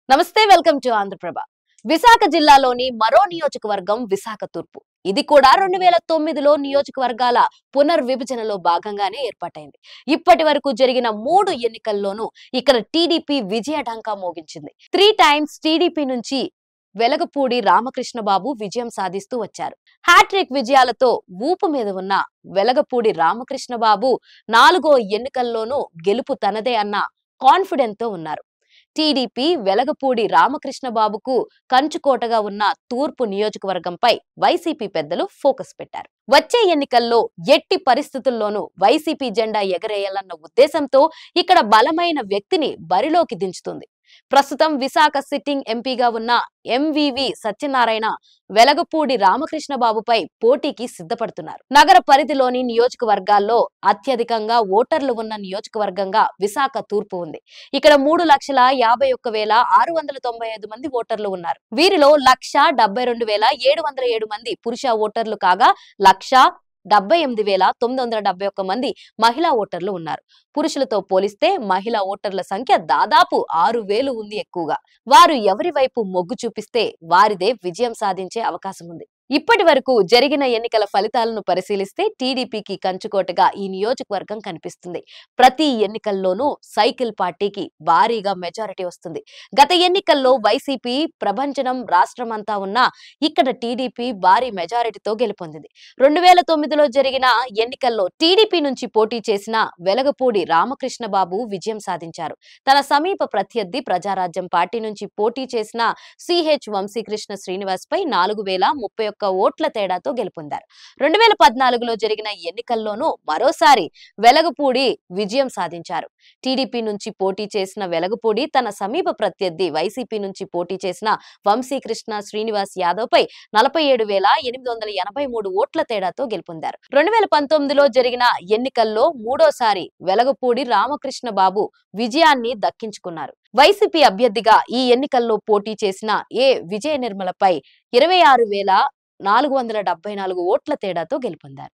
నమస్తే, welcome to Andhraprabha. Visakha జిల్లాలోని మరో నియోజకవర్గం విశాఖ తూర్పు. ఇది కూడా 2009లో నియోజకవర్గాల పునర్విభజనలో భాగంగానే ఏర్పాటైంది. ఇప్పటి వరకు జరిగిన 3 ఎన్నికల్లోనూ ఇక్కడ టీడీపీ విజయఢంకా మోగించింది. 3 టైమ్స్ టీడీపీ నుంచి వెలగపూడి రామకృష్ణబాబు విజయం సాధిస్తూ వచ్చారు. హ్యాట్రిక్ విజయాలతో ఊపు మీద ఉన్న వెలగపూడి రామకృష్ణబాబు 4వ ఎన్నికల్లోనూ గెలుపు తనదే అన్న కాన్ఫిడెంట్ తో ఉన్నారు. టీడీపీ వెలగపూడి రామకృష్ణబాబుకు కంచుకోటగా ఉన్న తూర్పు నియోజకవర్గంపై వైసీపీ పెద్దలు ఫోకస్ పెట్టారు. వచ్చే ఎన్నికల్లో ఎట్టి పరిస్థితుల్లోనూ వైసీపీ జెండా ఎగరేయాలన్న ఉద్దేశంతో ఇక్కడ బలమైన వ్యక్తిని బరిలోకి దించుతుంది. ప్రస్తుతం విశాఖ సిట్టింగ్ ఎంపీగా ఉన్న ఎంవివి సత్యనారాయణ వెలగపూడి రామకృష్ణబాబుపై పోటీకి సిద్ధపడుతున్నారు. నగర పరిధిలోని నియోజకవర్గాల్లో అత్యధికంగా ఓటర్లు ఉన్న నియోజకవర్గంగా విశాఖ తూర్పు ఉంది. ఇక్కడ 3,51,695 మంది ఓటర్లు ఉన్నారు. వీరిలో 1,72,707 మంది పురుష ఓటర్లు కాగా 1,78,971 మంది మహిళా ఓటర్లు ఉన్నారు. పురుషులతో పోలిస్తే మహిళా ఓటర్ల సంఖ్య దాదాపు 6,000 ఉంది ఎక్కువగా. వారు ఎవరి వైపు మొగ్గు చూపిస్తే వారిదే విజయం సాధించే అవకాశం ఉంది. ఇప్పటి వరకు జరిగిన ఎన్నికల ఫలితాలను పరిశీలిస్తే టీడీపీకి కంచుకోటగా ఈ నియోజకవర్గం కనిపిస్తుంది. ప్రతి ఎన్నికల్లోనూ సైకిల్ పార్టీకి భారీగా మెజారిటీ వస్తుంది. గత ఎన్నికల్లో వైసీపీ ప్రభంజనం రాష్ట్రమంతా ఉన్నా ఇక్కడ టీడీపీ భారీ మెజారిటీతో గెలుపొందింది. 2009లో జరిగిన ఎన్నికల్లో టీడీపీ నుంచి పోటీ చేసిన వెలగపూడి రామకృష్ణబాబు విజయం సాధించారు. తన సమీప ప్రత్యర్థి ప్రజారాజ్యం పార్టీ నుంచి పోటీ చేసిన సిహెచ్ వంశీకృష్ణ శ్రీనివాస్ పై 4,031 ఓట్ల తేడాతో గెలుపొందారు. 2014లో జరిగిన ఎన్నికల్లోనూ మరోసారి వెలగపూడి విజయం సాధించారు. టీడీపీ నుంచి పోటీ చేసిన వెలగపూడి తన సమీప ప్రత్యర్థి వైసీపీ నుంచి పోటీ చేసిన వంశీకృష్ణ శ్రీనివాస్ యాదవ్ పై 47,883 ఓట్ల తేడాతో గెలుపొందారు. 2019లో జరిగిన ఎన్నికల్లో మూడోసారి వెలగపూడి రామకృష్ణబాబు విజయాన్ని దక్కించుకున్నారు. వైసీపీ అభ్యర్థిగా ఈ ఎన్నికల్లో పోటీ చేసిన విజయ నిర్మలపై 26,474 ఓట్ల తేడాతో గెలుపొందారు.